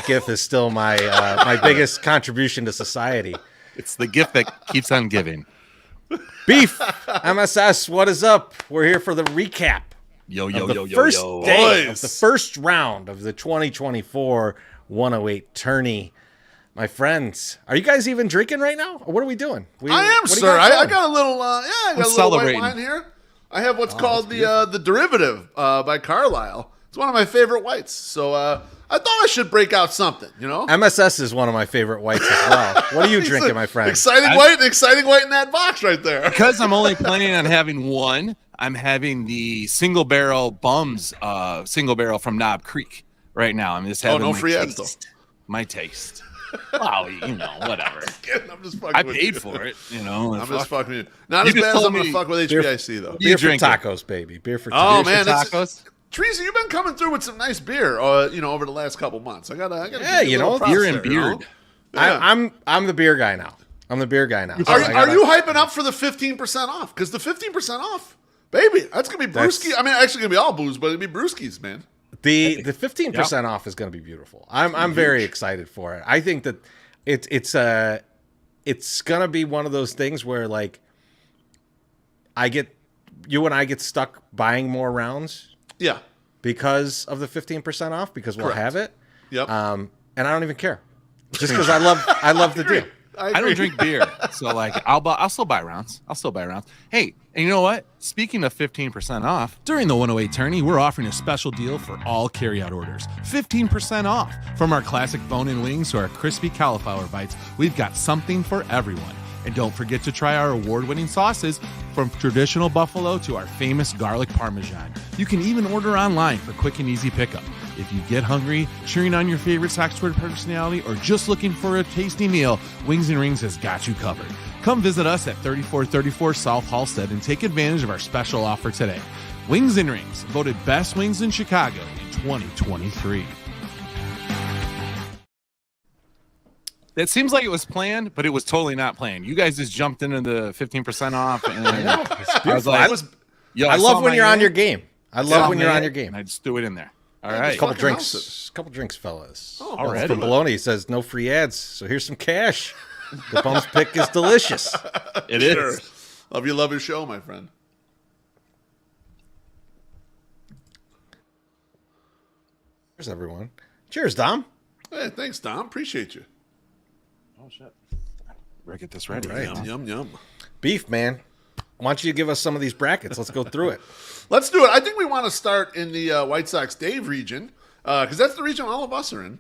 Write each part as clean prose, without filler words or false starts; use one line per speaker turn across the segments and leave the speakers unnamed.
gift is still my my biggest contribution to society.
It's the gift that keeps on giving.
Beef, MSS, what is up? We're here for the recap. First day of the first round of the 2024 108 tourney. My friends, are you guys even drinking right now? Or what are we doing?
I am, sir. I got a little, I got a little white wine here. I have what's called the Derivative by Carlisle. It's one of my favorite whites. So I thought I should break out something, you know?
MSS is one of my favorite whites as well. What are you drinking, my friend?
Exciting white in that box right there.
Because I'm only planning on having one, I'm having the single barrel Bums single barrel from Knob Creek right now. I'm just having my taste. Wow, you know, whatever.
I'm just fucking with
paid
you.
for it, you know.
I'm just fucking with you. Not as bad as I'm going to fuck with HBIC, though.
Beer for tacos, baby. Beer for
tacos.
Oh,
man.
Tacos.
Teresa, you've been coming through with some nice beer, you know, over the last couple months. I gotta
yeah, you know,
beer and beard.
You know? Yeah.
I'm the beer guy now. I'm the beer guy now.
Are you hyping up for the 15% off? Because the 15% off, baby, that's gonna be brewski. I mean, actually gonna be all booze, but it'll be brewskis, man.
The 15% off is gonna be beautiful. I'm very excited for it. I think that it's gonna be one of those things where like you and I get stuck buying more rounds.
Yeah.
Because of the 15% off, because we'll have it.
Yep.
And I don't even care. Just because I love the deal.
I don't drink beer. So like I'll still buy rounds. Hey, and you know what? Speaking of 15% off,
during the 108 tourney, we're offering a special deal for all carryout orders. 15% off. From our classic bone-in wings to our crispy cauliflower bites, we've got something for everyone. And don't forget to try our award-winning sauces, from traditional buffalo to our famous garlic parmesan. You can even order online for quick and easy pickup. If you get hungry, cheering on your favorite Soxford personality, or just looking for a tasty meal, Wings and Rings has got you covered. Come visit us at 3434 South Halstead and take advantage of our special offer today. Wings and Rings, voted best wings in Chicago in 2023.
It seems like it was planned, but it was totally not planned. You guys just jumped into the 15% off, and I was like,
I love when you're on your game. I love when you're on your game.
I just threw it in there. All right,
couple drinks, fellas.
Oh,
already. From Bologna says no free ads, so here's some cash. The Bums pick is delicious.
It is.
Love your show, my friend.
Cheers, everyone. Cheers, Dom.
Hey, thanks, Dom. Appreciate you.
Oh shit! Better get this ready.
Right.
Yum.
Beef, man. Why don't you give us some of these brackets? Let's go through it.
Let's do it. I think we want to start in the White Sox Dave region because that's the region all of us are in.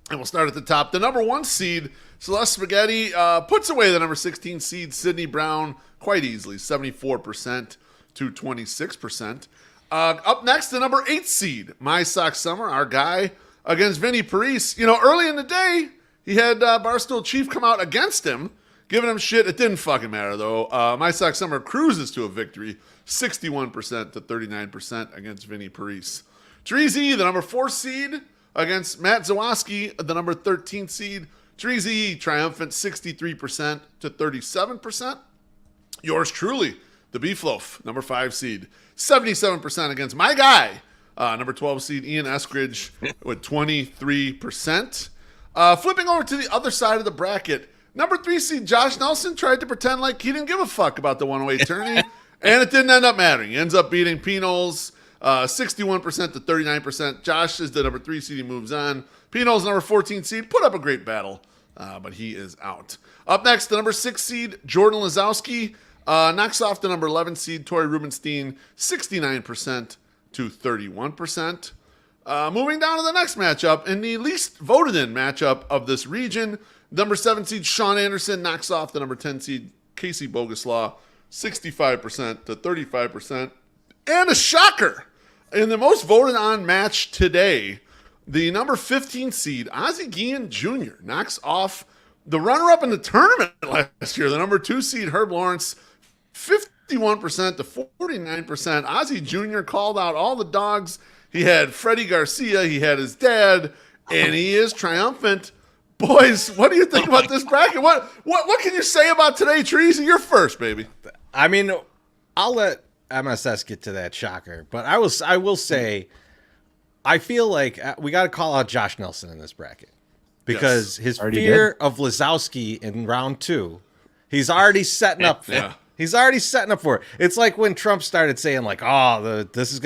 And we'll start at the top. The number 1 seed, Celeste Spaghetti, puts away the number 16 seed, Sydney Brown, quite easily, 74% to 26%. Up next, the number 8 seed, My Sox Summer, our guy, against Vinny Parise. You know, early in the day, he had Barstool Chief come out against him, giving him shit. It didn't fucking matter, though. My Sox Summer cruises to a victory, 61% to 39% against Vinny Parise. Treasy, the number 4 seed, against Matt Zawoski, the number 13 seed. Treasy, triumphant, 63% to 37%. Yours truly, the Beef Loaf, number 5 seed, 77% against my guy, number 12 seed, Ian Eskridge, with 23%. Flipping over to the other side of the bracket, number 3 seed Josh Nelson tried to pretend like he didn't give a fuck about the 108 tourney, and it didn't end up mattering. He ends up beating Pinols 61% to 39%. Josh is the number 3 seed. He moves on. Pinols, number 14 seed, put up a great battle, but he is out. Up next, the number 6 seed Jordan Lazowski knocks off the number 11 seed Tori Rubenstein 69% to 31%. Moving down to the next matchup, in the least voted in matchup of this region, number 7 seed Sean Anderson knocks off the number 10 seed Casey Boguslaw 65% to 35%. And a shocker, in the most voted on match today, the number 15 seed Ozzie Guillen Jr. knocks off the runner-up in the tournament last year, the number 2 seed Herb Lawrence, 51% to 49%. Ozzie Jr. called out all the dogs. He had Freddie Garcia, he had his dad, and he is triumphant. Boys, what do you think about this bracket? What can you say about today, Treasy? You're first, baby.
I mean, I'll let MSS get to that shocker, but I will say, I feel like we got to call out Josh Nelson in this bracket. because his fear of Lazowski in round 2, he's already setting up for. Yeah. He's already setting up for it. It's like when Trump started saying, like, "Oh, this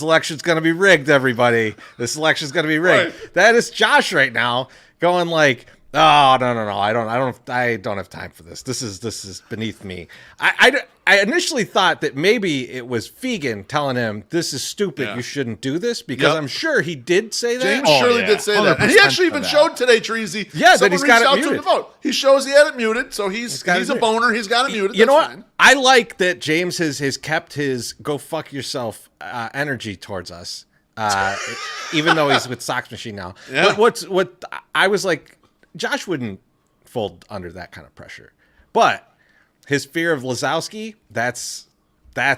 election's gonna be rigged. Everybody, this election's gonna be rigged." Right. That is Josh right now going like, "Oh, no, I don't have time for this. This is beneath me." I initially thought that maybe it was Fegan telling him, "This is stupid. Yeah. You shouldn't do this," because I'm sure he did say that.
James surely did say that, and he actually even showed today, Treasy.
Yeah, that he's got it muted.
To the vote. He shows he had it muted, so he's a boner. He's got it muted.
You know what? Fine. I like that James has kept his "go fuck yourself" energy towards us, even though he's with SoxMachine now. Yeah. But what I was like, Josh wouldn't fold under that kind of pressure, but his fear of Lazowski, that's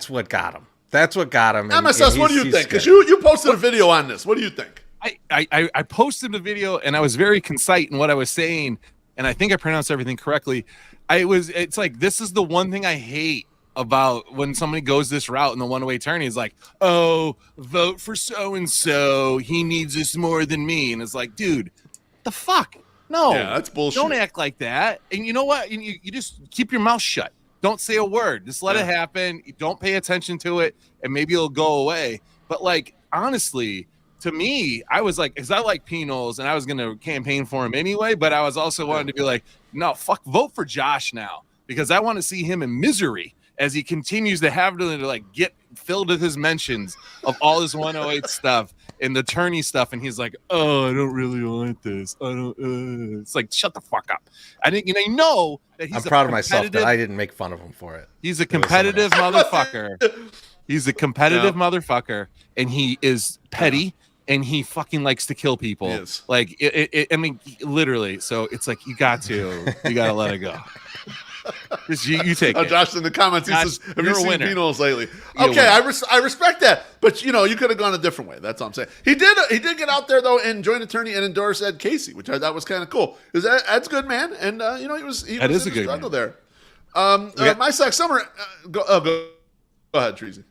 what got him. That's what got him.
MSS, what do you think? Because you posted a video on this. What do you think?
I posted a video, and I was very concise in what I was saying, and I think I pronounced everything correctly. It's like, this is the one thing I hate about when somebody goes this route in the one-way tourney. Is like, oh, vote for so-and-so. He needs this more than me. And it's like, dude, the fuck? No,
that's bullshit.
Don't act like that. And you know what? You just keep your mouth shut. Don't say a word. Just let it happen. Don't pay attention to it, and maybe it'll go away. But like, honestly, to me, I was like, because I like Pinos, and I was going to campaign for him anyway. But I was also wanting to be like, no, vote for Josh now, because I want to see him in misery as he continues to have to like get filled with his mentions of all his 108 stuff and the tourney stuff, and he's like, "Oh, I don't really want this. I don't." It's like, shut the fuck up. I didn't, know that he's.
I'm proud of myself that I didn't make fun of him for it.
He's a competitive motherfucker. He's a competitive motherfucker, and he is petty, and he fucking likes to kill people.
Yes.
Like, I mean, literally. So it's like you got to let it go. Just you take it.
Josh in the comments, he says, "Have you seen Pinos lately?" Okay, I respect that, but you could have gone a different way. That's all I'm saying. He did get out there though and join attorney and endorse Ed Casey, which I thought was kind of cool. Because Ed's a good man, and he was in a good struggle there. My Sox Summer. Go ahead, Treasy.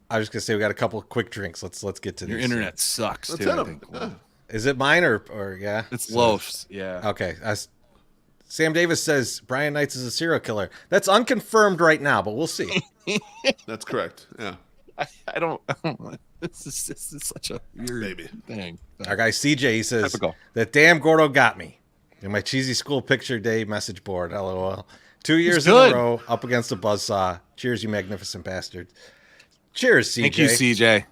I was just gonna say we got a couple of quick drinks. Let's get to
your internet sucks.
Let's
too.
hit 'em. Yeah.
Is it mine or yeah?
It's loafs. Yeah.
Okay. Sam Davis says Brian Knights is a serial killer. That's unconfirmed right now, but we'll see.
That's correct. Yeah.
I don't. This is such a weird thing.
Our guy CJ, he says that damn Gordo got me in my cheesy school picture day message board. LOL. 2 years in a row up against a buzzsaw. Cheers, you magnificent bastard. Cheers, CJ.
Thank you, CJ.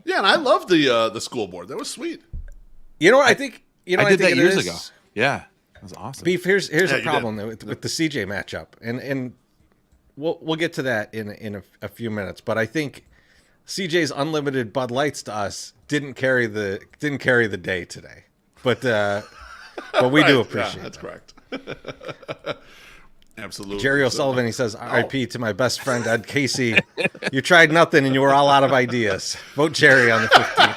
Yeah, and I love the school board. That was sweet.
You know what I think?
I did that years ago. Yeah. That was awesome.
Beef, here's a problem with the CJ matchup, and we'll get to that in a few minutes. But I think CJ's unlimited Bud Lights to us didn't carry the day today. But we do appreciate
that's correct. Absolutely.
Jerry O'Sullivan, he says, "R.I.P. to my best friend Ed Casey. You tried nothing and you were all out of ideas. Vote Jerry on the 15th."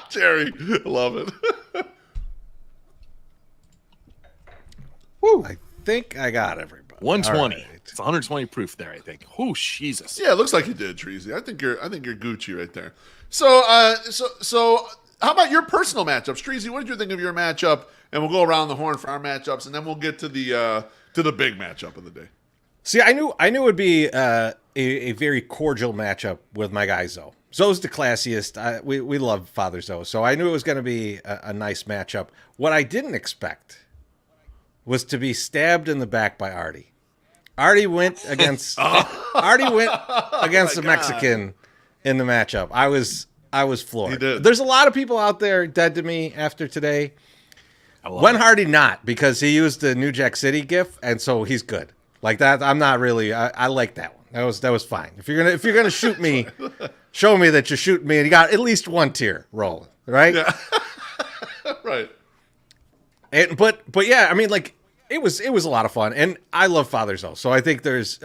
Jerry, love it.
Woo.
I think I got everybody.
120. Right. It's 120 proof there, I think. Oh, Jesus.
Yeah, it looks like you did, Treasy. I think you're Gucci right there. So how about your personal matchups, Treasy? What did you think of your matchup? And we'll go around the horn for our matchups, and then we'll get to the big matchup of the day.
See, I knew it would be a very cordial matchup with my guy Zoe. Zoe's the classiest. We love Father Zoe, so I knew it was going to be a nice matchup. What I didn't expect was to be stabbed in the back by Artie. Artie went against the Mexican in the matchup. I was floored.
He did.
There's a lot of people out there dead to me after today. When Hardy not, because he used the New Jack City gif, and so he's good. Like that, I'm not really. I like that one. That was fine. If you're gonna shoot me, show me that you're shooting me, and you got at least one tear rolling, right?
Yeah. Right.
But yeah, I mean, like it was a lot of fun, and I love Father Zoe, so I think there's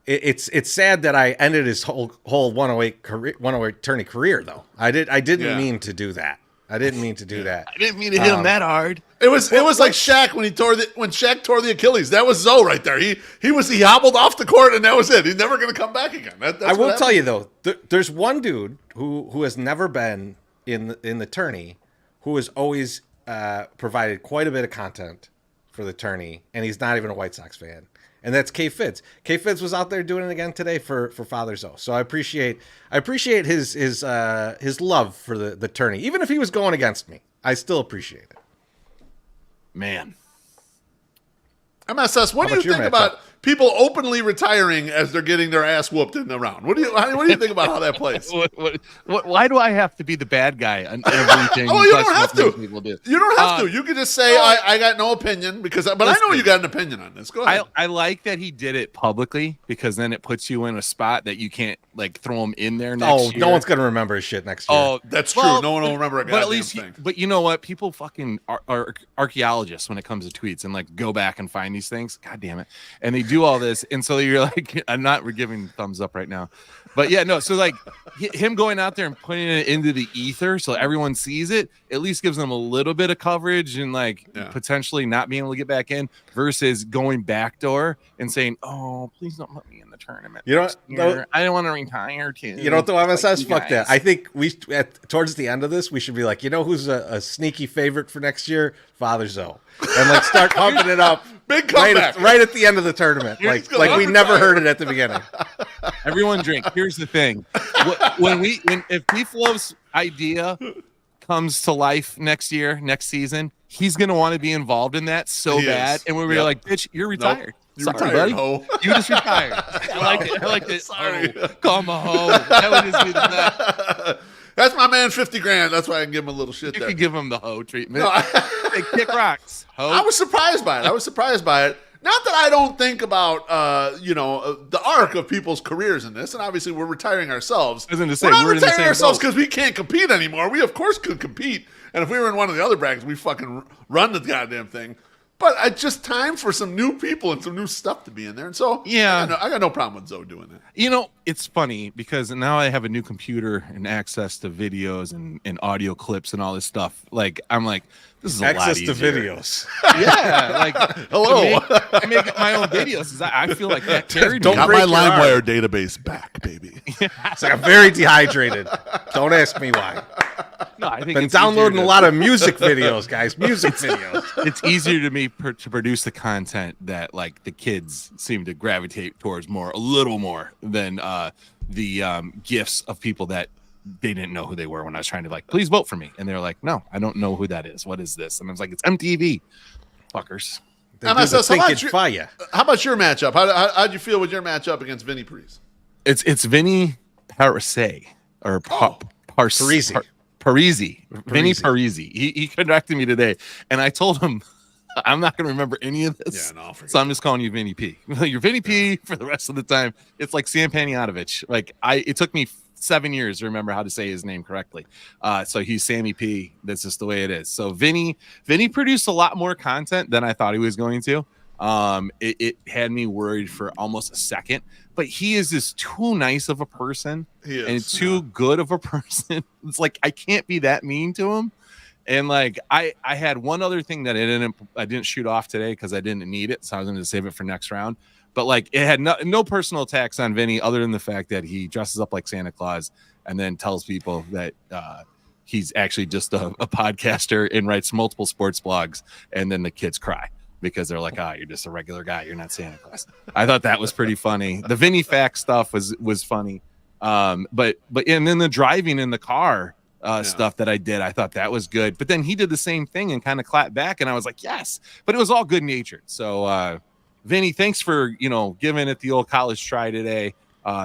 it's sad that I ended his whole 108 tourney career though. I didn't mean to do that. I didn't mean to do that.
I didn't mean to hit him that hard.
It was like Shaq when Shaq tore the Achilles. That was Zoe right there. He hobbled off the court and that was it. He's never going to come back again.
I will tell you though, there's one dude who has never been in the tourney who has always provided quite a bit of content for the tourney, and he's not even a White Sox fan. And that's K Fids. K Fids was out there doing it again today for Father's O. So I appreciate his love for the tourney. Even if he was going against me, I still appreciate it.
Man.
MSS, what do you think about people openly retiring as they're getting their ass whooped in the round? What do you think about how that plays?
Why do I have to be the bad guy on everything?
Oh, you don't have to. You don't have to. You could just say I got no opinion but I know you got an opinion on this. Go ahead.
I like that he did it publicly because then it puts you in a spot that you can't like throw him in there next year.
No one's gonna remember his shit next year.
Oh, that's true. No one will remember a goddamn thing.
But you know what? People fucking are archaeologists when it comes to tweets and like go back and find these things. God damn it. And they do all this. And so you're like, I'm not giving thumbs up right now. But yeah, no. So like him going out there and putting it into the ether so everyone sees it, at least gives them a little bit of coverage and like potentially not being able to get back in versus going backdoor and saying, oh, please don't put me in the tournament.
You know,
I don't want to retire too.
You know, the MSS, fuck that. I think towards the end of this, we should be like, you know who's a sneaky favorite for next year? Father's O. And like start pumping it up.
Big comeback.
Right at the end of the tournament. Like we never heard it at the beginning.
Everyone drink. Here's the thing. If Beef Love's idea comes to life next season, he's going to want to be involved in that so bad. And we're like, bitch, you're retired.
Nope.
Sorry, buddy.
Ho.
You just retired. I like it. Sorry. Oh, call him a hoe. That would just be the best.
That's my man, 50 grand. That's why I can give him a little shit there.
You can give him the hoe treatment. No, hey, kick rocks. Hoe.
I was surprised by it. Not that I don't think about, the arc of people's careers in this, and obviously we're retiring ourselves.
I was going to say,
we're not retiring ourselves because we can't compete anymore. We, of course, could compete, and if we were in one of the other brackets, we fucking run the goddamn thing. But it's just time for some new people and some new stuff to be in there. And so,
yeah,
I got no problem with Zoe doing that.
You know, it's funny because now I have a new computer and access to videos and audio clips and all this stuff. Like, I'm like, this is a lot easier.
Access to videos.
Yeah, like,
hello.
I make my own videos. I feel like that carried me.
Got my LimeWire database back, baby.
It's like I'm very dehydrated. Don't ask me why.
No, I think
been downloading a lot of music videos, guys. Music videos.
It's easier to me to produce the content that like the kids seem to gravitate towards a little more than the gifts of people that they didn't know who they were when I was trying to like, please vote for me, and they're like, no, I don't know who that is. What is this? And I was like, it's MTV, fuckers.
MSS, how about your matchup? How'd you feel with your matchup against Vinny Parise?
It's Vinny Parise or Parisi. Vinny Parisi. He corrected me today, and I told him I'm not going to remember any of this. Yeah, no, so I'm just calling you Vinny P. You're Vinny P for the rest of the time. It's like Sam Panayotovich. Like it took me 7 years to remember how to say his name correctly. So he's Sammy P. That's just the way it is. So Vinny produced a lot more content than I thought he was going to. It had me worried for almost a second, but he is just too nice of a person and too good of a person. It's like, I can't be that mean to him. And like, I had one other thing that I didn't shoot off today because I didn't need it. So I was going to save it for next round, but like it had no personal attacks on Vinny other than the fact that he dresses up like Santa Claus and then tells people that, he's actually just a podcaster and writes multiple sports blogs. And then the kids cry because they're like, you're just a regular guy. You're not Santa Claus. I thought that was pretty funny. The Vinny fact stuff was funny. But and then the driving in the car stuff that I did, I thought that was good. But then he did the same thing and kind of clapped back. And I was like, yes, but it was all good natured. So Vinny, thanks for, giving it the old college try today.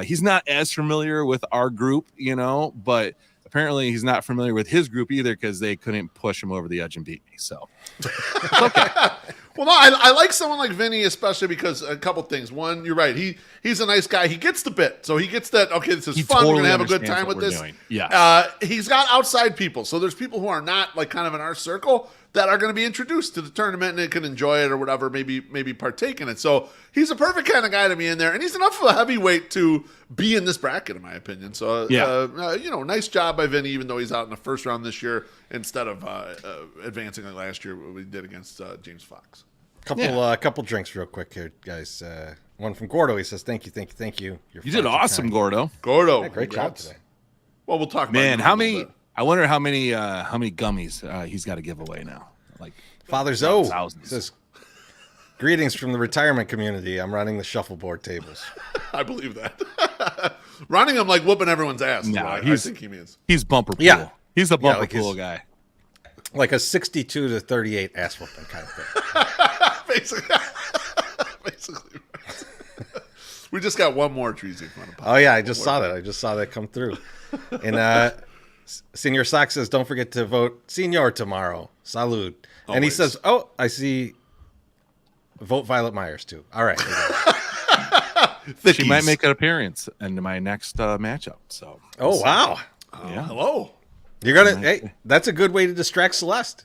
He's not as familiar with our group, but apparently he's not familiar with his group either because they couldn't push him over the edge and beat me. So it's okay.
Well, no, I like someone like Vinny, especially because a couple things. One, you're right. He's a nice guy. He gets the bit. So he gets that, okay, this is fun.
Totally
we're going to have a good time with this.
Yeah.
He's got outside people. So there's people who are not like kind of in our circle that are going to be introduced to the tournament and they can enjoy it or whatever, maybe partake in it. So he's a perfect kind of guy to be in there. And he's enough of a heavyweight to be in this bracket, in my opinion. So, nice job by Vinny, even though he's out in the first round this year instead of advancing like last year, what we did against James Fox.
Couple drinks real quick here, guys. One from Gordo. He says, thank you.
You did awesome, Gordo.
Gordo.
Yeah, great job today.
Well, we'll talk about
Man, how many I wonder how many gummies he's got to give away now. Like
Father Zoe
thousands.
says, "Greetings from the retirement community. I'm running the shuffleboard tables."
I believe that. Running, I'm like whooping everyone's ass.
No,
I think he means.
He's bumper pool.
Yeah.
He's a bumper
like
pool guy.
Like a 62 to 38 ass whooping kind of thing.
Basically. We just got one more Treasy.
Oh yeah, I just saw that. I just saw that come through. And Senior Sock says, "Don't forget to vote Senior tomorrow. Salud." And he says, "Oh, I see. Vote Violet Myers too." All right.
She might make an appearance in my next matchup. So.
Oh wow.
Yeah.
Hello.
You're gonna. Hey, that's a good way to distract Celeste.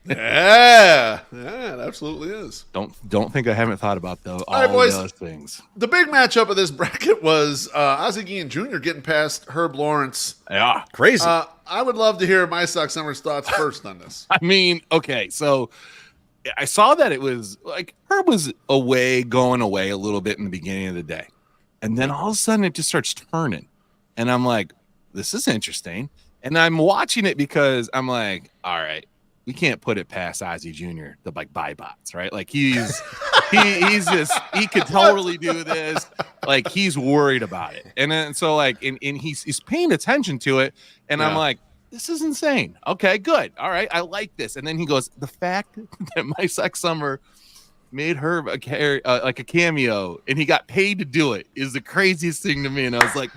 Yeah, it absolutely is.
Don't think I haven't thought about all
right, boys.
those things.
The big matchup of this bracket was Ozzie Guillen Jr. getting past Herb Lawrence.
Yeah,
crazy.
I would love to hear my Sox Summers thoughts first on this.
I mean, okay, so I saw that it was like Herb was going away a little bit in the beginning of the day, and then all of a sudden it just starts turning, and I'm like, this is interesting, and I'm watching it because I'm like, all right. We can't put it past Ozzie Jr. to like buy bots, right? Like he's just he could totally do this. Like he's worried about it, and then so like and he's paying attention to it, and I'm like, this is insane. Okay, good, all right, I like this. And then he goes, the fact that my Sex Summer made her like a cameo, and he got paid to do it is the craziest thing to me. And I was like,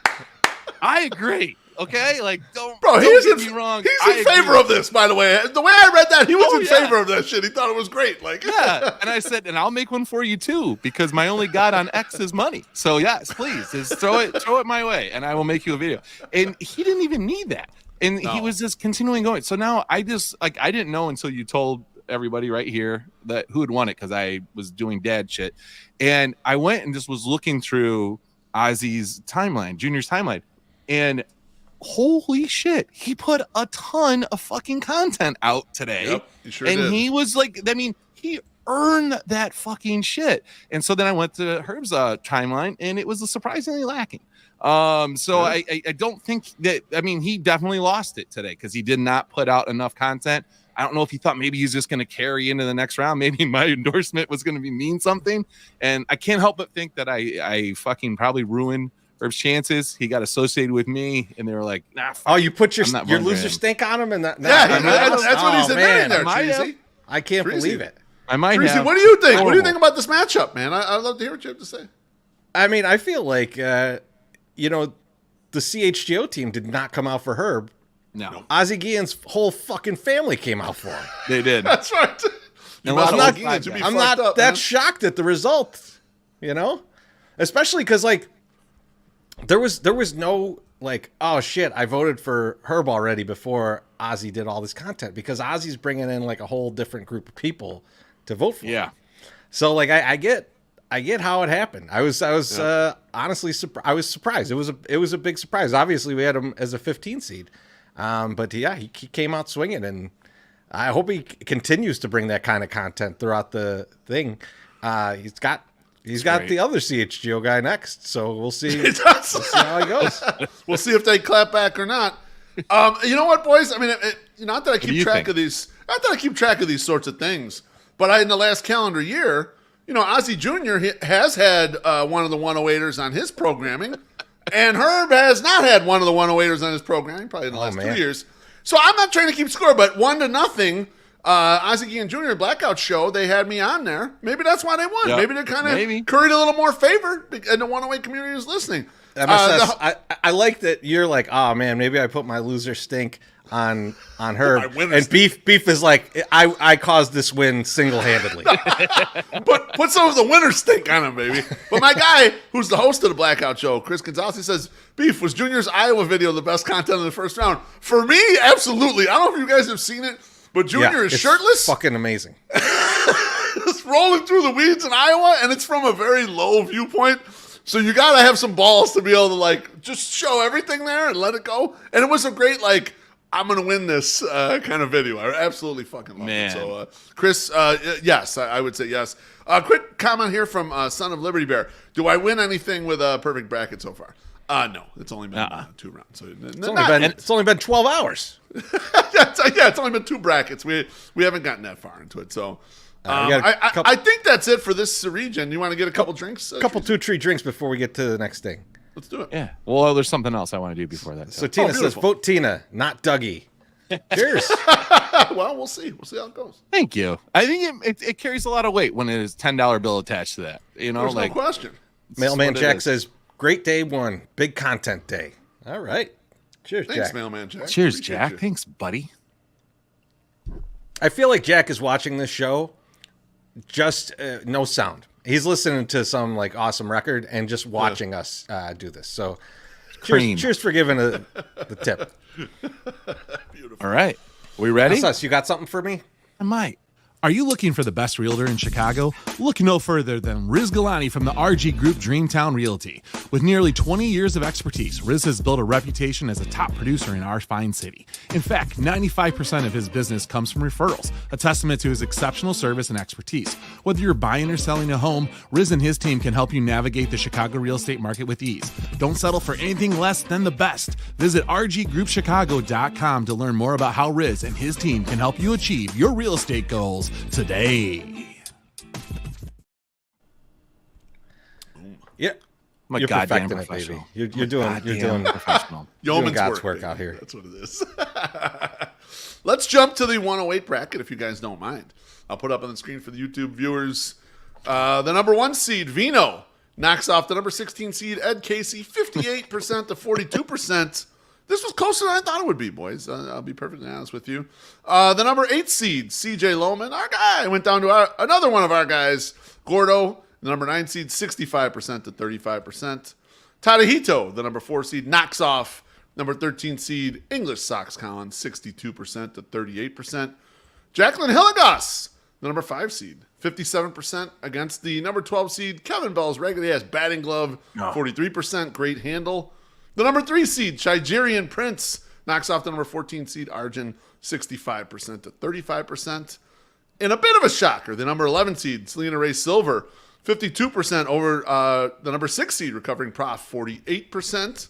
I agree. Okay, like don't get me wrong.
He's in favor of this, by the way. The way I read that, he was in favor of that shit. He thought it was great. Like,
yeah. And I said, and I'll make one for you too, because my only god on X is money. So yes, please, just throw it my way, and I will make you a video. And he didn't even need that, and he was just continuing going. So now I just like I didn't know until you told everybody right here that who had won it because I was doing dad shit, and I went and just was looking through Ozzie's timeline, Junior's timeline, and holy shit, he put a ton of fucking content out today.
Yep, he sure
and
did.
He was like, I mean, he earned that fucking shit. And so then I went to Herb's timeline, and it was surprisingly lacking. So I don't think that, I mean, he definitely lost it today because he did not put out enough content. I don't know if he thought maybe he's just going to carry into the next round. Maybe my endorsement was going to mean something. And I can't help but think that I fucking probably ruined Herb's chances. He got associated with me, and they were like, "Nah."
Oh, you put your loser stink on him, and
that's what he's admitting there, Treasy.
I can't believe it.
I might
Treasy,
have.
what do you think? What do you think about this matchup, man? I'd love to hear what you have to say.
I mean, I feel like the CHGO team did not come out for Herb.
No,
Ozzie Guillen's whole fucking family came out for him.
They did.
That's right.
I'm not that shocked at the result, especially because like. There was no like, oh shit, I voted for Herb already before Ozzie did all this content because Ozzie's bringing in like a whole different group of people to vote for.
Yeah.
So like I get how it happened. I was honestly I was surprised. It was a big surprise. Obviously we had him as a 15 seed, but yeah, he came out swinging, and I hope he continues to bring that kind of content throughout the thing. He's got the other CHGO guy next, so we'll see. We'll see how he goes.
We'll see if they clap back or not. You know what, boys? I mean, not that I keep track of these. Not that I keep track of these sorts of things, but in the last calendar year, Ozzie Jr. has had one of the 108ers on his programming, and Herb has not had one of the 108ers on his programming probably in the last 2 years. So I'm not trying to keep score, but 1-0. Ozzie Guillen Jr. Blackout Show, they had me on there. Maybe that's why they won. Yep. Maybe they kind of curried a little more favor, and the 108 community was listening.
I like that you're like, oh man, maybe I put my loser stink on Herb, and Beef is like, I caused this win single-handedly.
Put some of the winner stink on him, baby. But my guy, who's the host of the Blackout Show, Chris Gonzalez, he says, Beef, was Junior's Iowa video the best content in the first round? For me, absolutely. I don't know if you guys have seen it. But Junior is shirtless.
Fucking amazing.
Just rolling through the weeds in Iowa, and it's from a very low viewpoint. So you got to have some balls to be able to, like, just show everything there and let it go. And it was a great, like, I'm going to win this kind of video. I absolutely fucking love it. So, Chris, yes, I would say yes. Quick comment here from Son of Liberty Bear. Do I win anything with a perfect bracket so far? No, it's only been 2 rounds. So
it's only been 12 hours.
It's only been 2 brackets. We haven't gotten that far into it. So I think that's it for this region. You want to get a couple drinks?
A couple 2-3 drinks before we get to the next thing.
Let's do it.
Yeah. Well, there's something else I want to do before that.
So Tina says, vote Tina, not Dougie. Cheers.
Well, we'll see. We'll see how it goes.
Thank you. I think it carries a lot of weight when it is $10 bill attached to that. You know,
There's no question.
Mailman Jack says, great day 1, big content day. All right. Cheers,
Thanks,
Jack.
Mailman Jack.
Cheers, Jack. You. Thanks, buddy.
I feel like Jack is watching this show, just no sound. He's listening to some like awesome record and just watching us do this. So cheers for giving the tip.
Beautiful.
All right. We ready?
You got something for me?
I might.
Are you looking for the best realtor in Chicago? Look no further than Riz Galani from the RG Group Dreamtown Realty. With nearly 20 years of expertise, Riz has built a reputation as a top producer in our fine city. In fact, 95% of his business comes from referrals, a testament to his exceptional service and expertise. Whether you're buying or selling a home, Riz and his team can help you navigate the Chicago real estate market with ease. Don't settle for anything less than the best. Visit rggroupchicago.com to learn more about how Riz and his team can help you achieve your real estate goals today.
Yeah,
you're
perfecting it, baby. You're doing
professional.
Yeoman's
God's
work
out here.
That's what it is. Let's jump to the 108 bracket, if you guys don't mind. I'll put up on the screen for the YouTube viewers. The number 1 seed, Vino, knocks off the number 16 seed, Ed Casey, 58% to 42%. This was closer than I thought it would be, boys. I'll be perfectly honest with you. The number 8 seed, CJ Lohman, our guy, went down to another one of our guys, Gordo. The number 9 seed, 65% to 35%. Tadahito, the number 4 seed, knocks off number 13 seed, English Sox Collins, 62% to 38%. Jacqueline Hilligoss, the number 5 seed, 57% against the number 12 seed, Kevin Bell's regularly has batting glove, 43%, great handle. The number 3 seed, Shigerian Prince, knocks off the number 14 seed, Arjun, 65% to 35%. In a bit of a shocker, the number 11 seed, Selena Ray Silver, 52% over the number 6 seed, Recovering Prof, 48%.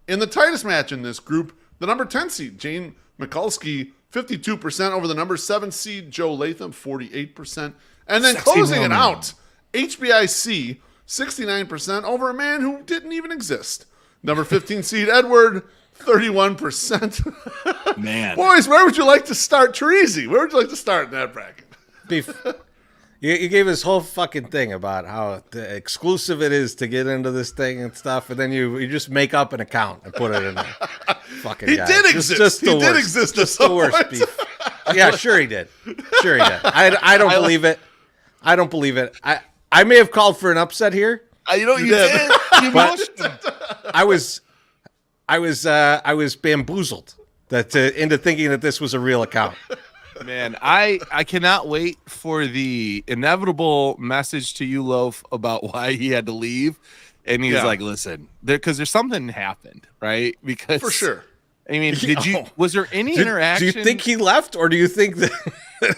In the tightest match in this group, the number 10 seed, Jane Mikulski, 52% over the number 7 seed, Joe Latham, 48%. And then closing it out, HBIC, 69% over a man who didn't even exist. Number 15 seed, Edward, 31%.
Man.
Boys, where would you like to start? Teresi, where would you like to start in that bracket?
Beef. You gave this whole fucking thing about how exclusive it is to get into this thing and stuff, and then you just make up an account and put it in there. Fucking
he
guy.
did exist. He did exist.
Just the worst, Beef. Yeah, sure he did. Sure he did. I don't believe it. I don't believe it. I may have called for an upset here.
You know you did. You mushed him.
I was bamboozled into thinking that this was a real account.
Man, I cannot wait for the inevitable message to you, Loaf, about why he had to leave. And he's like, listen, because there's something happened, right? Because
for sure.
I mean, was there any interaction?
Do you think he left, or do you think that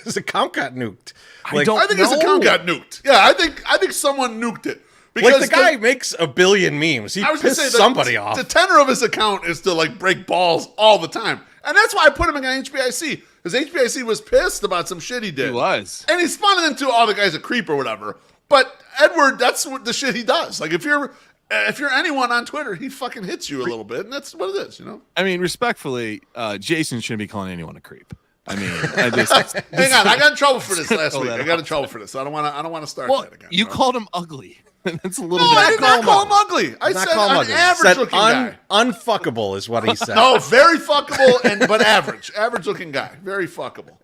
his account got nuked?
I think his account got nuked. Yeah, I think someone nuked it.
Because the guy makes a billion memes. He pissed somebody off.
The tenor of his account is to break balls all the time. And that's why I put him against HBIC. Because HBIC was pissed about some shit he did.
He was.
And he spun it into all the guy's a creep or whatever. But Edward, that's what the shit he does. If you're anyone on Twitter, he fucking hits you a little bit. And that's what it is, you know?
I mean, respectfully, Jason shouldn't be calling anyone a creep. I mean,
hang on. I got in trouble for this last week. I got in trouble for this. So I don't want to start that again.
You called him ugly. That's a little
bit. I did not call him ugly. I said an average-looking guy.
Unfuckable is what he said.
No, very fuckable, but average. Average-looking guy. Very fuckable.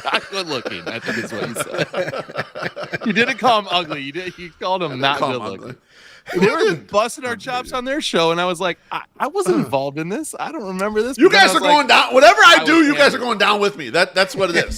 Not good-looking, I think is what he said. You didn't call him ugly. You called him not good-looking. They were busting our chops on their show, and I was like, I wasn't involved in this. I don't remember this.
You guys are going down. Whatever I do, you guys are going down with me. That's what it is.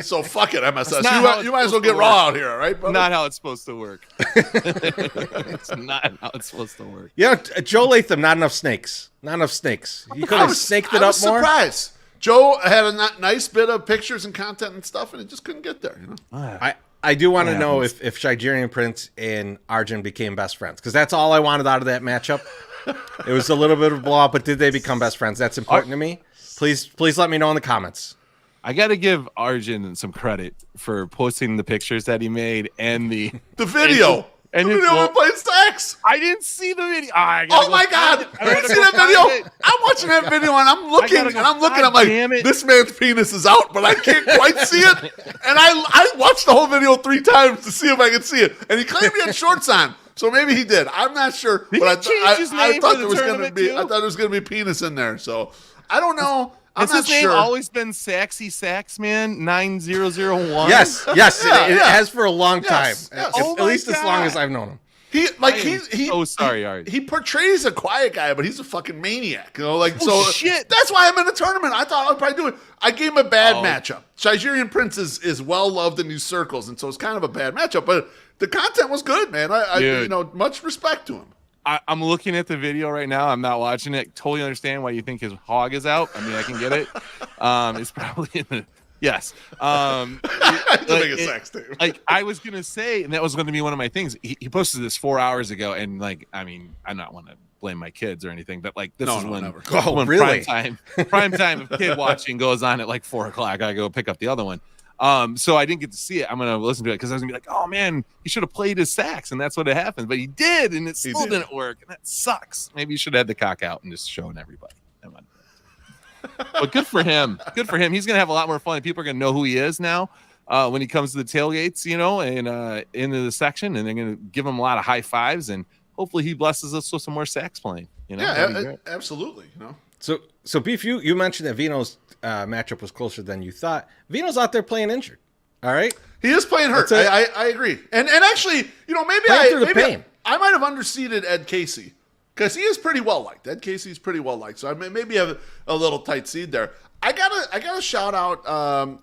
So fuck it, MSS. You might as well get raw out here, all right, brother?
Not how it's supposed to work. It's not how it's supposed to work.
Yeah, Joe Latham, not enough snakes. Not enough snakes. You could have snaked it up more.
I was surprised. Joe had a nice bit of pictures and content and stuff, and it just couldn't get there. You know.
I do want to know if Shigerian Prince and Arjun became best friends, because that's all I wanted out of that matchup. It was a little bit of a blowout, but did they become best friends? That's important to me. Please let me know in the comments.
I got to give Arjun some credit for posting the pictures that he made and the
video. And the video of playing sax.
I didn't see the video.
Oh my God! You didn't see that video? I'm watching that video and I'm looking I'm like, this man's penis is out, but I can't quite see it. And I watched the whole video 3 times to see if I could see it. And he claimed he had shorts on, so maybe he did. I'm not sure. But I thought there was going to be penis in there. So I don't know.
Has his name always been Saxy Saxman 9001?
Yes, it has for a long time. At least as long as I've known him.
He portrays a quiet guy, but he's a fucking maniac.
Shit.
That's why I'm in the tournament. I thought I'd probably do it. I gave him a bad matchup. Shigerian Prince is well loved in these circles, and so it's kind of a bad matchup. But the content was good, man. Much respect to him.
I'm looking at the video right now. I'm not watching it. Totally understand why you think his hog is out. I mean, I can get it. It's probably in the yes. I was gonna say, and that was going to be one of my things. He posted this 4 hours ago, and I'm not want to blame my kids or anything, but this is when
really?
prime time of kid watching goes on at 4 o'clock. I go pick up the other one. So I didn't get to see it. I'm going to listen to it because I was going to be like, oh man, he should have played his sax. And that's what it happened. But he did. And it still didn't work. And that sucks. Maybe you should have had the cock out and just showing everybody. But good for him. Good for him. He's going to have a lot more fun. People are going to know who he is now when he comes to the tailgates, and into the section. And they're going to give him a lot of high fives. And hopefully he blesses us with some more sax playing.
Yeah, absolutely.
So Beef, you mentioned that Vino's matchup was closer than you thought. Vino's out there playing injured. All right,
he is playing hurt. I agree. And actually, maybe I might have underseeded Ed Casey because he is pretty well liked. Ed Casey's pretty well liked, so I maybe have a little tight seed there. I gotta shout out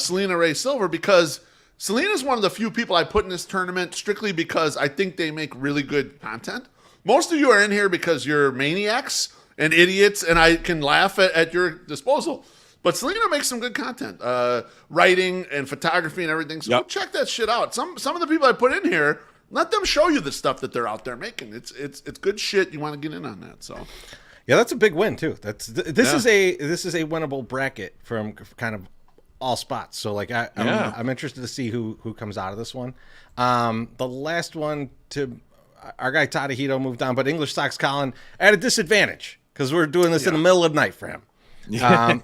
Selena Ray Silver because Selena's one of the few people I put in this tournament strictly because I think they make really good content. Most of you are in here because you're maniacs and idiots, and I can laugh at your disposal. But Selena makes some good content, writing and photography and everything. So go check that shit out. Some of the people I put in here, let them show you the stuff that they're out there making. It's good shit. You want to get in on that. So
yeah, that's a big win too. This is a winnable bracket from kind of all spots. So I'm interested to see who comes out of this one. The last one to our guy Tadahito moved on, but English Sox Colin at a disadvantage because we're doing this in the middle of the night for him.
And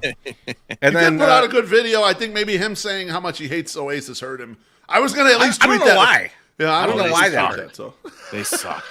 then put out a good video. I think maybe him saying how much he hates Oasis hurt him. I was gonna at least tweet that.
Why?
Yeah,
I don't know why that hurt.
So they suck.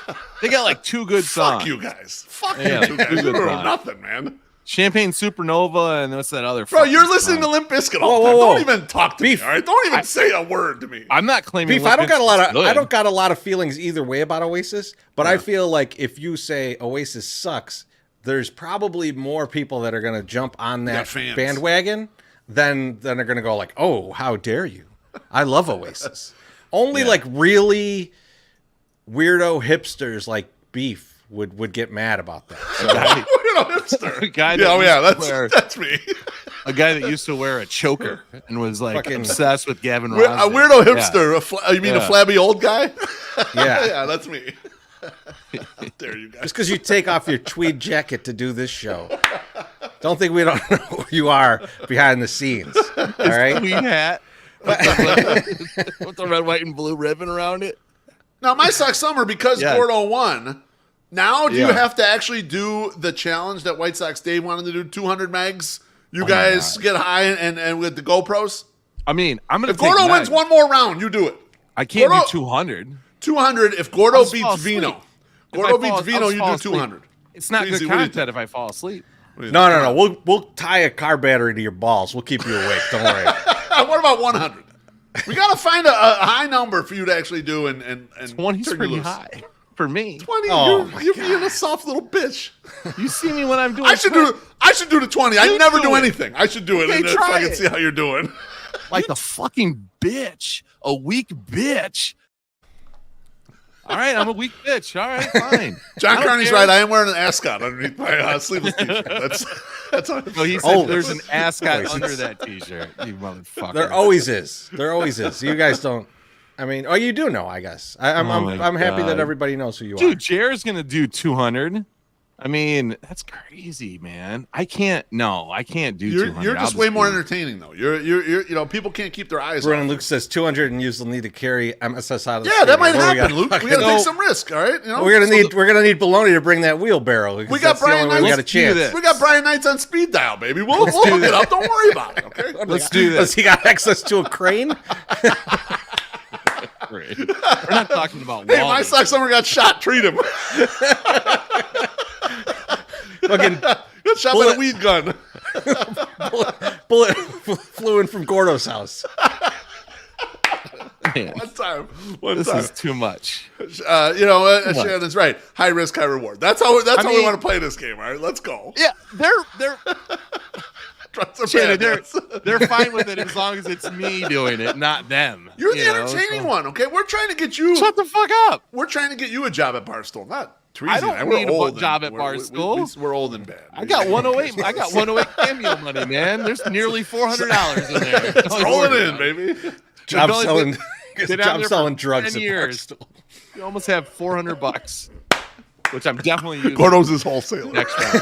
They got 2 good songs.
Fuck you guys. Fuck you 2 guys. You don't know nothing, man.
Champagne Supernova and what's that other?
Bro, you're listening to Limp Bizkit all the time. Don't even talk to me. All right, don't even say a word to me.
I'm not claiming.
Beef, I don't got a lot of feelings either way about Oasis, but I feel like if you say Oasis sucks, there's probably more people that are going to jump on that bandwagon than are going to go oh, how dare you? I love Oasis. Only really weirdo hipsters like Beef would get mad about that. So,
weirdo hipster. That's me.
A guy that used to wear a choker and was obsessed with Gavin Ross.
A weirdo hipster. You mean a flabby old guy? Yeah, that's me. How dare you guys?
Just because you take off your tweed jacket to do this show. Don't think we don't know who you are behind the scenes. All right?
Tweed hat. With the red, white, and blue ribbon around it.
Now, my Sox Summer, because Gordo won, now do you have to actually do the challenge that White Sox Dave wanted to do, 200 megs? You guys get high and with the GoPros?
I mean, I'm going to
If Gordo wins one more round, you do it.
I can't do 200.
200 if Gordo beats Vino. Gordo beats Vino, you do 200.
It's not good content if I fall asleep.
No. We'll tie a car battery to your balls. We'll keep you awake. Don't worry.
What about 100? We got to find a high number for you to actually do and
20's pretty high for me.
20? You're being a soft little bitch.
You see me when I'm doing
I should do the 20. I never do anything. I should do it so I can see how you're doing.
Like the fucking bitch. A weak bitch. All right, I'm a weak bitch. All right, fine.
John Carney's right. I am wearing an ascot underneath my sleeveless t-shirt. That's how
he said there's an ascot under that t-shirt. You motherfucker.
There always is. You guys don't I mean, you do know, I guess. I'm happy that everybody knows who you are.
Dude, Jared's gonna do 200. I mean, that's crazy, man. I can't do 200.
You're just way more entertaining, though. You're people can't keep their eyes on.
Brennan Luke says 200, and you'll need to carry MSS out of the
stadium. That might happen, Luke. We got to take some risk, all right?
We're gonna need Baloney to bring that wheelbarrow.
We got Brian Knights.
We got a chance.
We got Brian Knights on speed dial, baby. We'll hook it up. Don't worry about it. Okay,
let's do this.
Does he got access to a crane?
We're not talking about.
Hey, my sock summer got shot. Treat him.
Fucking
got shot by a weed gun.
bullet flew in from Gordo's house.
Man,
One
this
time.
is too much.
Shannon's right. High risk, high reward. That's how we want to play this game. All right, let's go.
Yeah, they're Shannon, they're fine with it as long as it's me doing it, not them.
You're the entertaining one, okay? We're trying to get you.
Shut the fuck up.
We're trying to get you a job at Barstool, not Treasy.
I don't need a job at Barstool.
We're old and bad.
I got 108. I got 108 cameo money, man. There's nearly $400 in there.
It's rolling in, baby.
Job selling drugs at
years. Barstool. You almost have $400, which I'm definitely using.
Gordo's is wholesale.
Next time.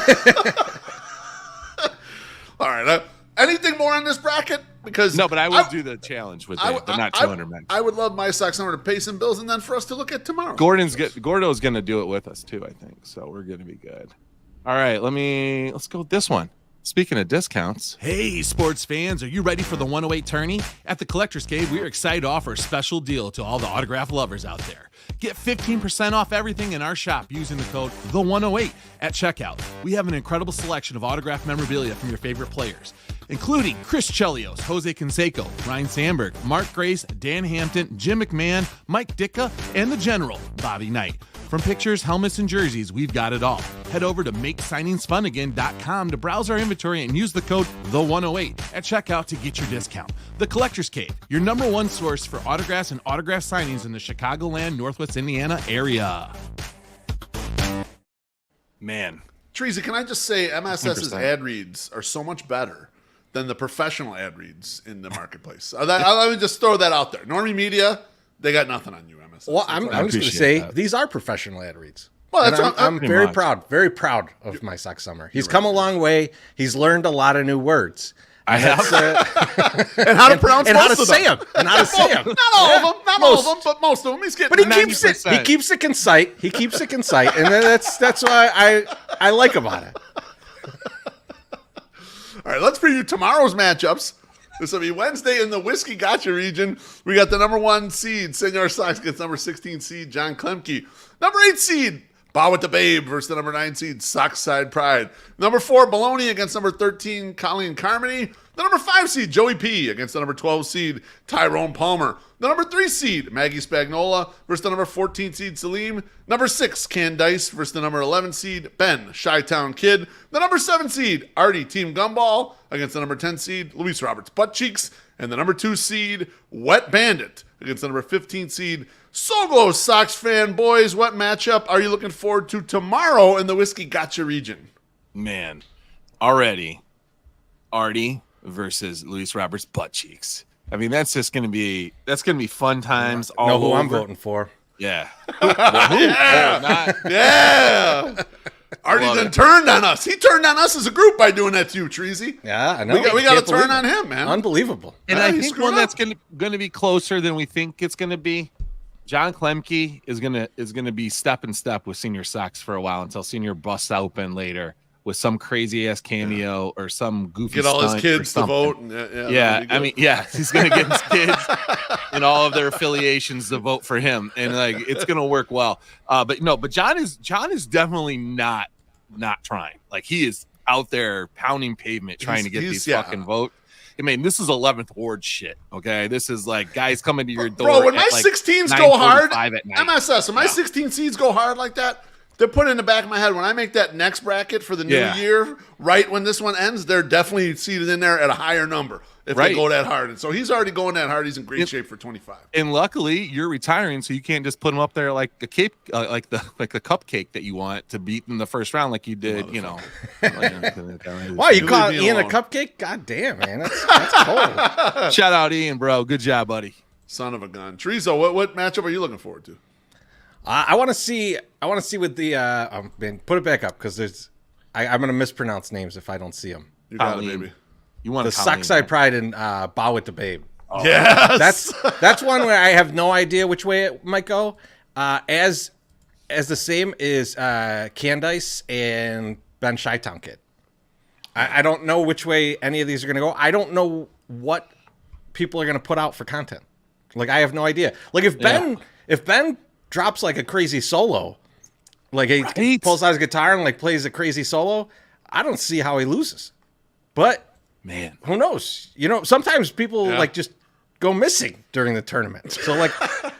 All right. Anything more on this bracket? Because
no, but I would do the challenge with it, but not 200 max.
I would love my sock summer to pay some bills and then for us to look at tomorrow.
Gordo's going to do it with us too, I think. So we're going to be good. All right, let's go with this one. Speaking of discounts.
Hey, sports fans, are you ready for the 108 tourney? At the Collector's Cave, we're excited to offer a special deal to all the autograph lovers out there. Get 15% off everything in our shop using the code THE108 at checkout. We have an incredible selection of autographed memorabilia from your favorite players, including Chris Chelios, Jose Canseco, Ryan Sandberg, Mark Grace, Dan Hampton, Jim McMahon, Mike Ditka, and the General, Bobby Knight. From pictures, helmets, and jerseys, we've got it all. Head over to MakeSigningsFunAgain.com to browse our inventory and use the code THE108 at checkout to get your discount. The Collector's Cave, your number one source for autographs and autograph signings in the Chicagoland, Northwest Indiana area.
Man.
Treasy, can I just say MSS's
100%.
ad reads are so much better than the professional ad reads in the marketplace. Let me just throw that out there. Normie Media, they got nothing on you, MSS.
Well, I'm just going to say these are professional ad reads.
Well, that's
I'm very proud of my sock summer. He's come a long way. He's learned a lot of new words.
I have.
And how to pronounce
and
most
how to
of
say
them.
them. And how to say them.
Not all of them. Not all of them, but most of them. He's getting.
But he keeps it concise. He keeps it concise, and that's why I like about it.
All right, let's preview tomorrow's matchups. This will be Wednesday in the Whiskey Gotcha region. We got the number 1 seed, Senor Sox, against number 16 seed, John Klemke. Number 8 seed, Bow with the Babe versus the number 9 seed, Sockside Pride. Number 4, Baloney against number 13, Colleen Carmody. The number 5 seed, Joey P. against the number 12 seed, Tyrone Palmer. The number 3 seed, Maggie Spagnola versus the number 14 seed, Salim. Number 6, Candice versus the number 11 seed, Ben Chi-Town Kid. The number 7 seed, Artie Team Gumball against the number 10 seed, Luis Roberts Butt Cheeks. And the number 2 seed, Wet Bandit against the number 15 seed, Soglo Sox fan boys. What matchup are you looking forward to tomorrow in the Whiskey Gotcha region?
Man, already, Artie versus Luis Roberts Butt Cheeks. I mean, that's going to be fun times. All
know who
over.
I'm voting for?
Yeah.
Yeah. Artie then turned on us. He turned on us as a group by doing that to you, Treasy.
Yeah, I know.
We got to turn on him, man.
Unbelievable.
And I think one that's going to be closer than we think it's going to be. John Klemke is going to be step in step with Senior Sox for a while until Senior busts open later with some crazy ass cameo or some goofy.
Get all his kids to vote.
He's going to get his kids and all of their affiliations to vote for him, and like it's going to work well. But John is definitely not trying. Like he is out there pounding pavement trying to get these fucking votes. I mean, this is 11th Ward shit, okay? This is like guys coming to your door.
Bro, when my
like
16s go hard,
MSS,
MSS, when my 16 seeds go hard like that, they're put in the back of my head. When I make that next bracket for the new year, right when this one ends, they're definitely seated in there at a higher number if they go that hard. And so he's already going that hard. He's in great shape for 25.
And luckily, you're retiring, so you can't just put him up there like a cake, like the cupcake that you want to beat in the first round, like you did. You know.
Why you call Ian a cupcake? God damn, man, that's cold.
Shout out Ian, bro. Good job, buddy.
Son of a gun. Chorizo, what matchup are you looking forward to?
I want to see with the man, put it back up because I'm going to mispronounce names if I don't see them.
You got it, baby.
You want
the Sockside Pride and Bow with the Babe.
Oh. Yes,
that's one where I have no idea which way it might go. As the same is Candice and Ben Chi-Town Kid. I don't know which way any of these are going to go. I don't know what people are going to put out for content. Like, I have no idea. Like, if Ben drops like a crazy solo, like he pulls out his guitar and like plays a crazy solo, I don't see how he loses. But
man,
who knows? You know, sometimes people like just go missing during the tournament. So like,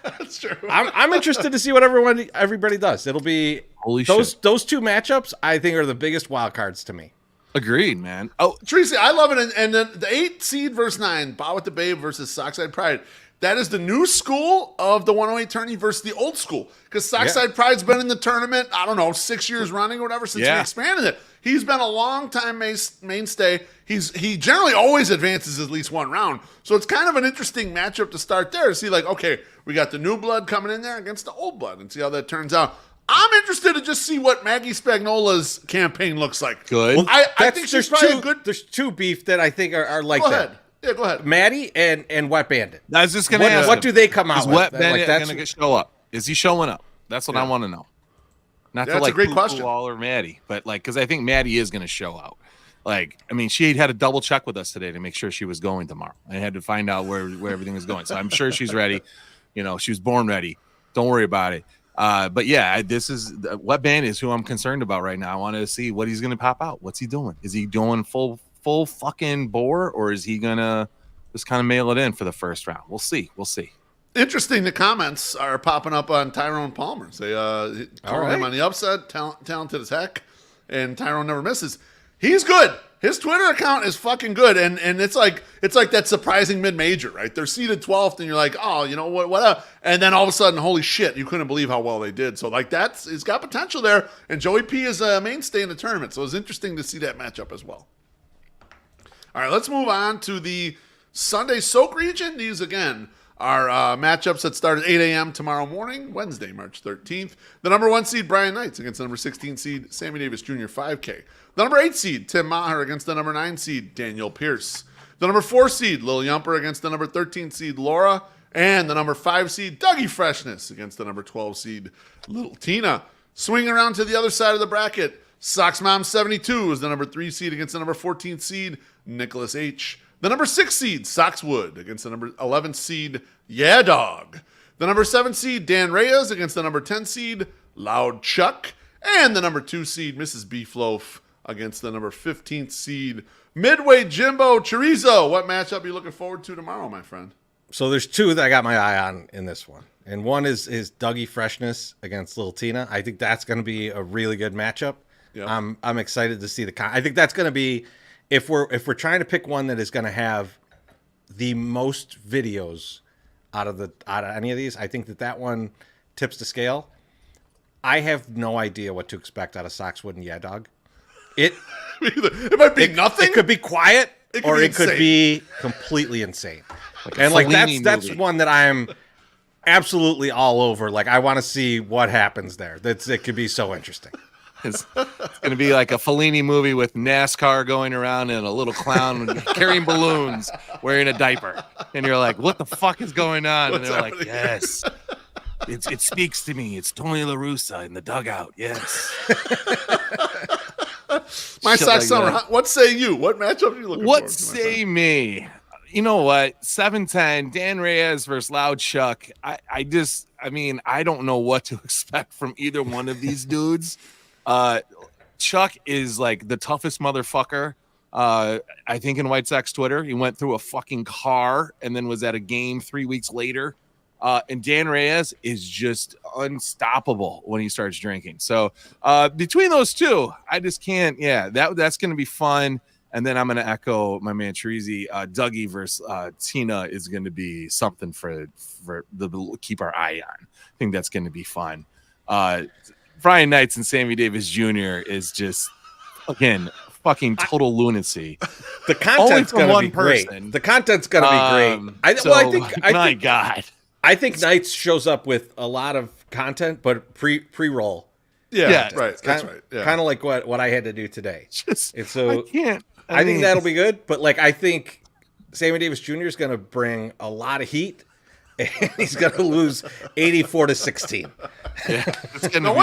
that's true.
I'm interested to see what everybody does. It'll be those two matchups. I think are the biggest wild cards to me.
Agreed, man.
Oh, Tracy, I love it. And then the 8 seed versus 9, Bow with the Babe versus Sockside Pride. That is the new school of the 108 tourney versus the old school. Because Sockside Pride's been in the tournament, I don't know, 6 years running or whatever since we expanded it. He's been a long time mainstay. He generally always advances at least one round. So it's kind of an interesting matchup to start there to see like, okay, we got the new blood coming in there against the old blood and see how that turns out. I'm interested to just see what Maggie Spagnola's campaign looks like.
Good.
Well,
I think she's probably good.
There's two beef that I think are like
that.
Go
ahead. Yeah, go ahead.
Maddie and Wet Bandit.
I was just going to ask
what do they come out with?
Wet Bandit going to show up? Is he showing up? That's what I want to know. Not to like
a great question.
Wall or Maddie, but like because I think Maddie is going to show out. Like, I mean, she had a double check with us today to make sure she was going tomorrow. I had to find out where everything was going. So I'm sure she's ready. You know, she was born ready. Don't worry about it. But yeah, this is Wet Bandit is who I'm concerned about right now. I want to see what he's going to pop out. What's he doing? Is he doing full fucking bore, or is he going to just kind of mail it in for the first round? We'll see.
Interesting. The comments are popping up on Tyrone Palmer. Say, call him on the upset, talented as heck, and Tyrone never misses. He's good. His Twitter account is fucking good, and it's like that surprising mid-major, right? They're seeded 12th, and you're like, oh, you know what? And then all of a sudden, holy shit, you couldn't believe how well they did. So like it's got potential there, and Joey P is a mainstay in the tournament, so it's interesting to see that matchup as well. All right, let's move on to the Sunday Soak region. These again are matchups that start at 8 a.m. tomorrow morning, Wednesday, March 13th. The number 1 seed, Brian Knights, against the number 16 seed, Sammy Davis Jr. 5K. The number 8 seed, Tim Maher, against the number 9 seed, Daniel Pierce. The number 4 seed, Lil Yumper, against the number 13 seed, Laura. And the number 5 seed, Dougie Freshness, against the number 12 seed, Little Tina. Swing around to the other side of the bracket. Sox Mom 72 is the number 3 seed against the number 14 seed, Nicholas H. The number 6 seed, Sox Wood, against the number 11 seed, Yeah Dog. The number 7 seed, Dan Reyes, against the number 10 seed, Loud Chuck. And the number 2 seed, Mrs. Beefloaf, against the number 15th seed, Midway Jimbo Chorizo. What matchup are you looking forward to tomorrow, my friend?
So there's two that I got my eye on in this one. And one is Dougie Freshness against Little Tina. I think that's going to be a really good matchup. Yep. I'm excited to see I think that's going to be, if we're trying to pick one that is going to have the most videos out of any of these, I think that one tips the scale. I have no idea what to expect out of Soxwood and Yeah Dog. It
might be nothing.
It could be quiet, or it could be completely insane. Like that's one that I am absolutely all over. Like, I want to see what happens there. It could be so interesting.
It's going to be like a Fellini movie with NASCAR going around and a little clown carrying balloons, wearing a diaper, and you're like, "What the fuck is going on?" And they're like, "Yes, it speaks to me. It's Tony La Russa in the dugout." Yes.
My Sox Summer. What say you? What matchup are you looking for?
What say me? You know what? 7-10, Dan Reyes versus Loud Chuck. I don't know what to expect from either one of these dudes. Chuck is like the toughest motherfucker. I think in White Sox Twitter, he went through a fucking car and then was at a game 3 weeks later. And Dan Reyes is just unstoppable when he starts drinking. So between those two, I just can't. Yeah, that's going to be fun. And then I'm going to echo my man Chirizi. Dougie versus Tina is going to be something for keep our eye on. I think that's going to be fun. Brian Knights and Sammy Davis Jr. is just, again, fucking total lunacy.
The content's gonna be great. The content's gonna be great.
My God.
I think Knights shows up with a lot of content, but pre-roll.
Yeah, right. That's right. Yeah.
Kind of like what I had to do today.
I can't.
I think that'll be good, but like I think Sammy Davis Jr. is going to bring a lot of heat, and he's going to lose 84-16.
Yeah, it's gonna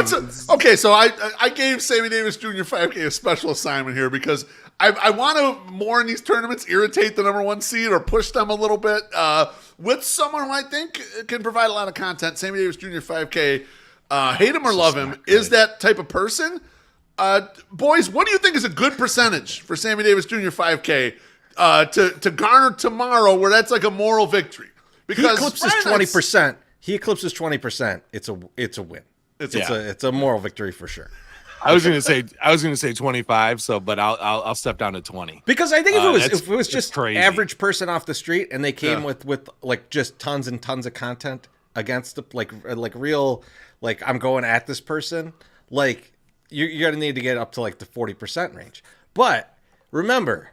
okay? So I gave Sammy Davis Jr. 5K a special assignment here because I want to more in these tournaments irritate the number 1 seed or push them a little bit with someone who I think can provide a lot of content. Sammy Davis Jr. 5K, hate him or love him, is that type of person. Boys, what do you think is a good percentage for Sammy Davis Jr. 5K to garner tomorrow where that's like a moral victory? Because
he eclipses 20%. He eclipses 20%. It's a win. It's a moral victory for sure.
I was gonna say 25. So, but I'll step down to 20
because I think if it was just
crazy.
Average person off the street and they came with like just tons and tons of content against the like real like I'm going at this person like. You're going to need to get up to like the 40% range. But remember,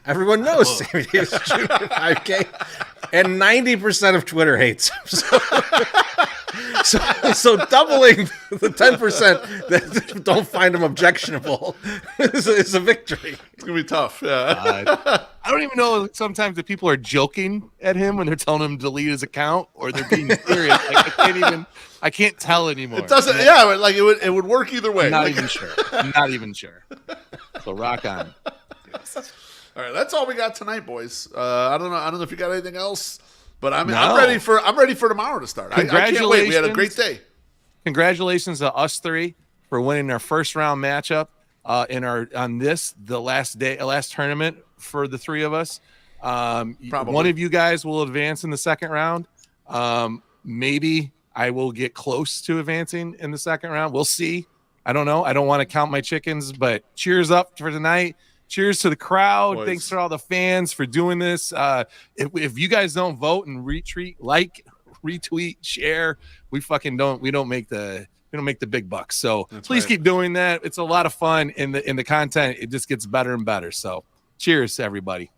everyone knows Sammy Davis Jr. 5K, and 90% of Twitter hates him. So doubling the 10% that don't find him objectionable is a victory.
It's going to be tough. Yeah.
I don't even know sometimes if people are joking at him when they're telling him to delete his account or they're being serious. Like, I can't tell anymore.
It doesn't. Yeah, like it would work either way.
I'm not even sure. So rock on.
All right, that's all we got tonight, boys. I don't know if you got anything else, but I'm ready for tomorrow to start. I can't wait. We had a great day.
Congratulations to us three for winning our first round matchup the last tournament for the three of us. One of you guys will advance in the second round. Maybe I will get close to advancing in the second round. We'll see. I don't know. I don't want to count my chickens, but cheers up for tonight. Cheers to the crowd.
Boys.
Thanks for all the fans for doing this. If you guys don't vote and retweet, share, we don't make the big bucks. So please keep doing that. It's a lot of fun in the content. It just gets better and better. So cheers, everybody.